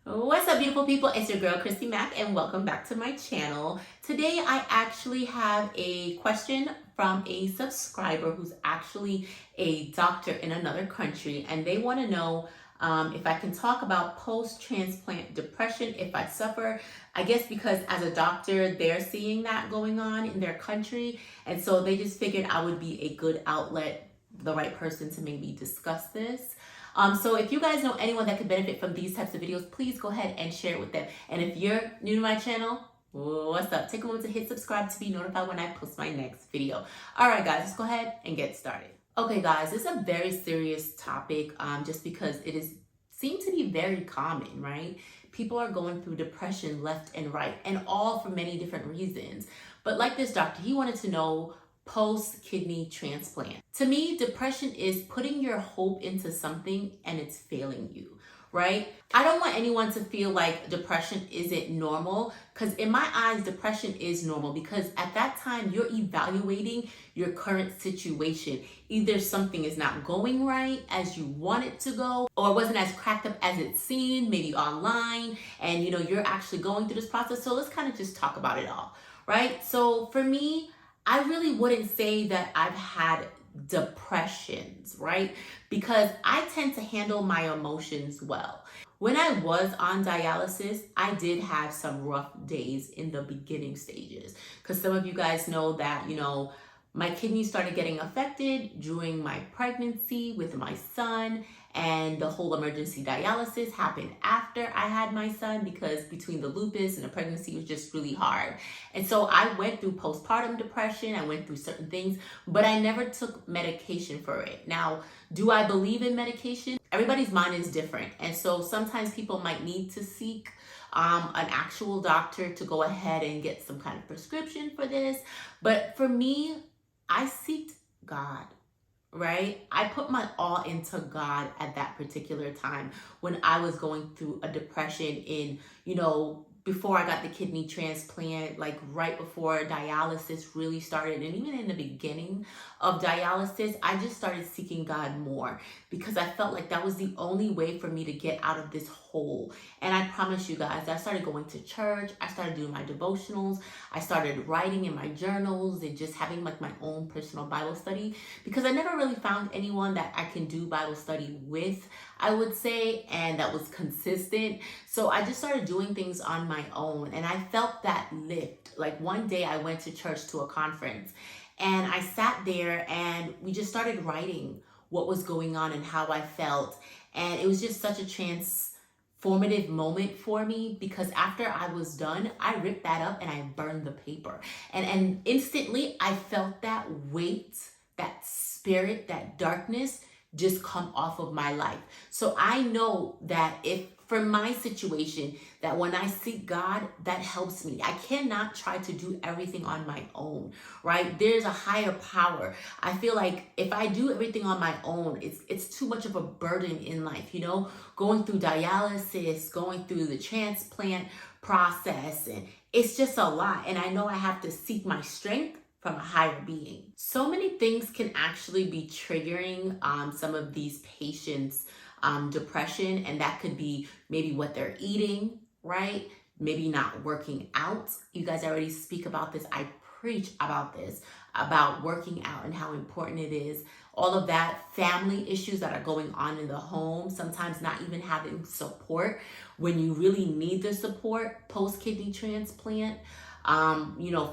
What's up, beautiful people? It's your girl, Christy Mack, and welcome back to my channel. Today, I actually have a question from a subscriber who's actually a doctor in another country, and they want to know if I can talk about post-transplant depression, if I suffer. I guess because as a doctor, they're seeing that going on in their country, and so they just figured I would be a good outlet, the right person to maybe discuss this. So if you guys know anyone that could benefit from these types of videos, please go ahead and share it with them. And if you're new to my channel, what's up? Take a moment to hit subscribe to be notified when I post my next video. All right, guys, let's go ahead and get started. Okay, guys, this is a very serious topic just because it is seems to be very common, right? People are going through depression left and right, and all for many different reasons. But like this doctor, he wanted to know post-kidney transplant. To me, depression is putting your hope into something and it's failing you, right? I don't want anyone to feel like depression isn't normal, because in my eyes, depression is normal, because at that time you're evaluating your current situation. Either something is not going right as you want it to go, or wasn't as cracked up as it seemed, maybe online, and you're actually going through this process. So let's kind of just talk about it all, right? So for me, I really wouldn't say that I've had depressions, right? Because I tend to handle my emotions well. When I was on dialysis, I did have some rough days in the beginning stages. Because some of you guys know that, my kidneys started getting affected during my pregnancy with my son, and the whole emergency dialysis happened after I had my son, because between the lupus and the pregnancy was just really hard. And so I went through postpartum depression, I went through certain things, but I never took medication for it. Now, do I believe in medication? Everybody's mind is different. And so sometimes people might need to seek an actual doctor to go ahead and get some kind of prescription for this. But for me, I seeked God, right? I put my all into God at that particular time when I was going through a depression before I got the kidney transplant, like right before dialysis really started. And even in the beginning of dialysis, I just started seeking God more, because I felt like that was the only way for me to get out of this hole. And I promise you guys, I started going to church, I started doing my devotionals, I started writing in my journals and just having like my own personal Bible study, because I never really found anyone that I can do Bible study with, I would say, and that was consistent. So I just started doing things on my own, and I felt that lift. Like one day I went to church to a conference, and I sat there and we just started writing what was going on and how I felt. And it was just such a transformative moment for me, because after I was done, I ripped that up and I burned the paper. And instantly I felt that weight, that spirit, that darkness just come off of my life. So I know that if for my situation, that when I seek God, that helps me. I cannot try to do everything on my own, right? There's a higher power. I feel like if I do everything on my own, it's too much of a burden in life, going through dialysis, going through the transplant process, and it's just a lot. And I know I have to seek my strength from a higher being. So many things can actually be triggering some of these patients' depression, and that could be maybe what they're eating, right? Maybe not working out. You guys already speak about this. I preach about this, about working out and how important it is. All of that, family issues that are going on in the home, sometimes not even having support when you really need the support post-kidney transplant.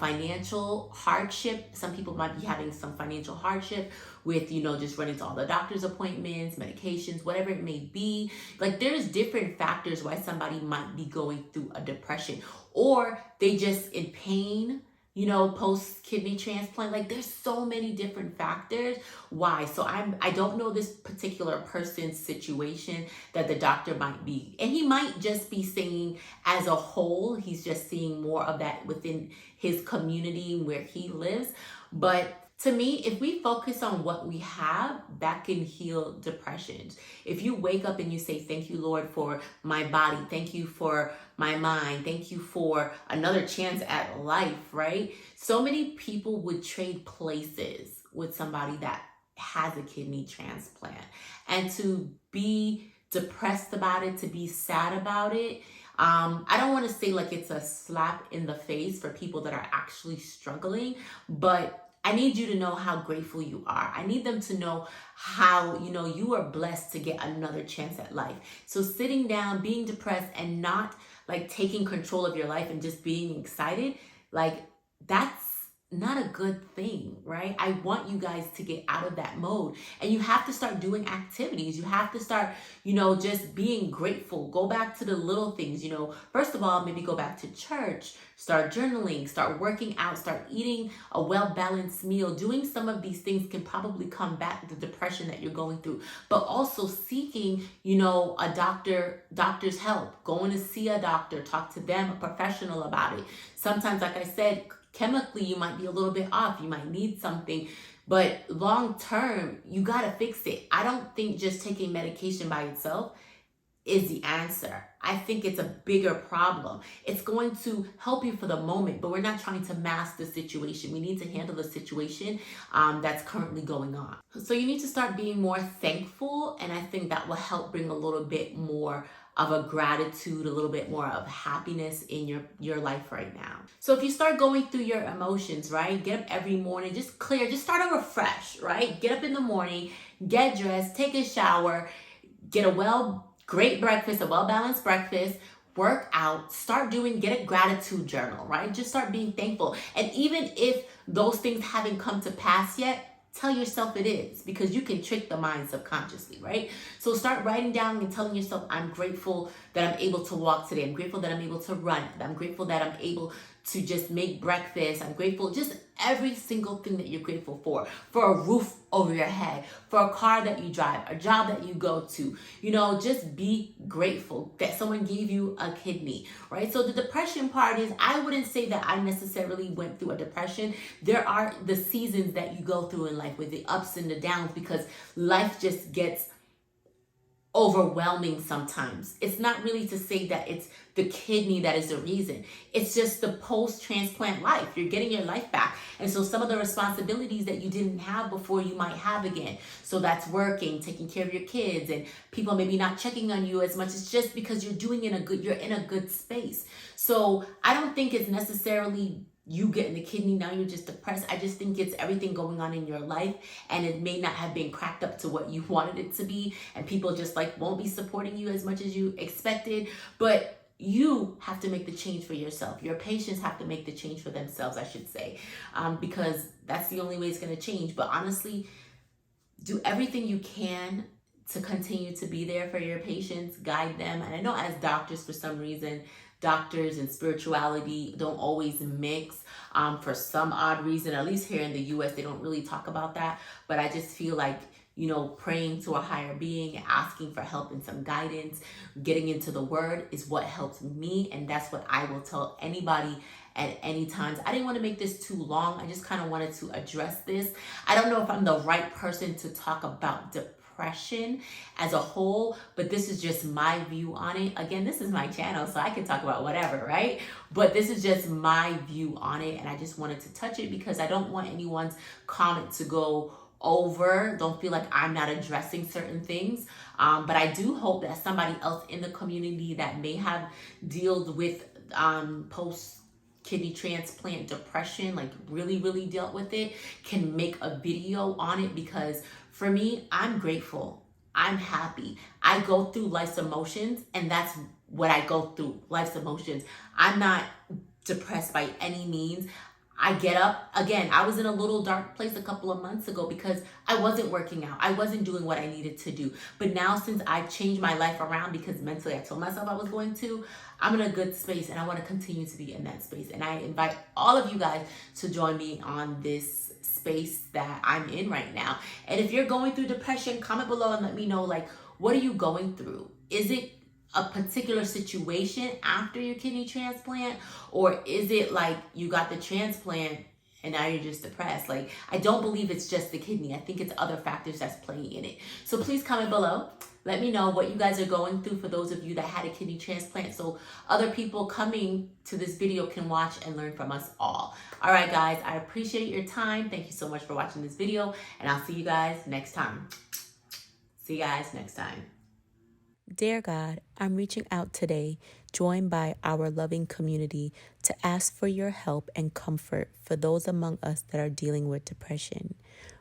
Financial hardship. Some people might be having some financial hardship with, just running to all the doctor's appointments, medications, whatever it may be. Like there's different factors why somebody might be going through a depression, or they just in pain, post kidney transplant. Like there's so many different factors why. So I don't know this particular person's situation that the doctor might be, and he might just be saying as a whole, he's just seeing more of that within his community where he lives. But to me, if we focus on what we have, that can heal depressions. If you wake up and you say, thank you, Lord, for my body. Thank you for my mind. Thank you for another chance at life, right? So many people would trade places with somebody that has a kidney transplant. And to be depressed about it, to be sad about it. I don't want to say like it's a slap in the face for people that are actually struggling, but I need you to know how grateful you are. I need them to know how, you are blessed to get another chance at life. So sitting down, being depressed, and not like taking control of your life and just being excited, like that's not a good thing, right? I want you guys to get out of that mode, and you have to start doing activities. You have to start, just being grateful. Go back to the little things, first of all, maybe go back to church, start journaling, start working out, start eating a well-balanced meal. Doing some of these things can probably combat the depression that you're going through, but also seeking, a doctor's help, going to see a doctor, talk to them, a professional about it. Sometimes, like I said, chemically, you might be a little bit off. You might need something, but long term, you got to fix it. I don't think just taking medication by itself is the answer. I think it's a bigger problem. It's going to help you for the moment, but we're not trying to mask the situation. We need to handle the situation that's currently going on. So you need to start being more thankful, and I think that will help bring a little bit more of a gratitude, a little bit more of happiness in your life right now. So if you start going through your emotions, right? Get up every morning, just start over fresh, right? Get up in the morning, get dressed, take a shower, get a great breakfast, a well-balanced breakfast, work out, get a gratitude journal, right? Just start being thankful. And even if those things haven't come to pass yet, tell yourself it is, because you can trick the mind subconsciously, right? So start writing down and telling yourself, I'm grateful that I'm able to walk today. I'm grateful that I'm able to run. I'm grateful that I'm able to just make breakfast. I'm grateful, just every single thing that you're grateful for a roof over your head, for a car that you drive, a job that you go to, just be grateful that someone gave you a kidney, right? So the depression part is, I wouldn't say that I necessarily went through a depression. There are the seasons that you go through in life with the ups and the downs, because life just gets overwhelming sometimes. It's not really to say that it's the kidney that is the reason. It's just the post-transplant life. You're getting your life back. And so some of the responsibilities that you didn't have before, you might have again. So that's working, taking care of your kids, and people maybe not checking on you as much. It's just because you're in a good space. So I don't think it's necessarily you getting the kidney, now you're just depressed. I just think it's everything going on in your life, and it may not have been cracked up to what you wanted it to be, and people just won't be supporting you as much as you expected. But you have to make the change for yourself. Your patients have to make the change for themselves, I should say, because that's the only way it's going to change. But honestly, do everything you can to continue to be there for your patients, guide them. And I know as doctors, for some reason, doctors and spirituality don't always mix for some odd reason. At least here in the US, they don't really talk about that. But I just feel like, praying to a higher being, asking for help and some guidance, getting into the word is what helps me. And that's what I will tell anybody at any time. I didn't want to make this too long. I just kind of wanted to address this. I don't know if I'm the right person to talk about depression as a whole, but this is just my view on it. Again, this is my channel, so I can talk about whatever, right? But this is just my view on it, and I just wanted to touch it because I don't want anyone's comment to go over. Don't feel like I'm not addressing certain things. But I do hope that somebody else in the community that may have dealt with post kidney transplant depression, really dealt with it, can make a video on it. Because for me, I'm grateful. I'm happy. I go through life's emotions, and that's what I go through, life's emotions. I'm not depressed by any means. I get up. Again, I was in a little dark place a couple of months ago because I wasn't working out. I wasn't doing what I needed to do. But now, since I've changed my life around, because mentally I told myself I was going to, I'm in a good space, and I want to continue to be in that space. And I invite all of you guys to join me on this space that I'm in right now. And if you're going through depression, comment below and let me know, what are you going through? Is it a particular situation after your kidney transplant, or is it you got the transplant and now you're just depressed? I don't believe it's just the kidney. I think it's other factors that's playing in it. So please comment below. Let me know what you guys are going through, for those of you that had a kidney transplant, so other people coming to this video can watch and learn from us all. All right, guys, I appreciate your time. Thank you so much for watching this video, and I'll see you guys next time. See you guys next time. Dear God, I'm reaching out today, joined by our loving community, to ask for your help and comfort for those among us that are dealing with depression.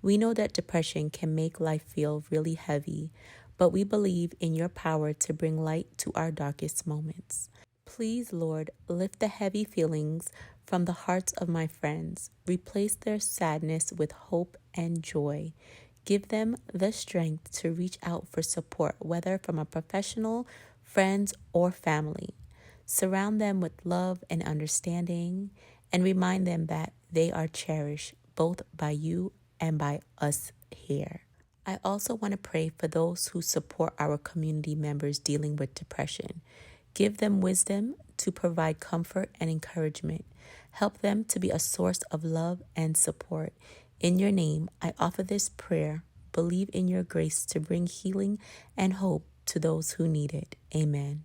We know that depression can make life feel really heavy, but we believe in your power to bring light to our darkest moments. Please, Lord, lift the heavy feelings from the hearts of my friends. Replace their sadness with hope and joy. Give them the strength to reach out for support, whether from a professional, friends, or family. Surround them with love and understanding, and remind them that they are cherished both by you and by us here. I also want to pray for those who support our community members dealing with depression. Give them wisdom to provide comfort and encouragement. Help them to be a source of love and support. In your name, I offer this prayer. Believe in your grace to bring healing and hope to those who need it. Amen.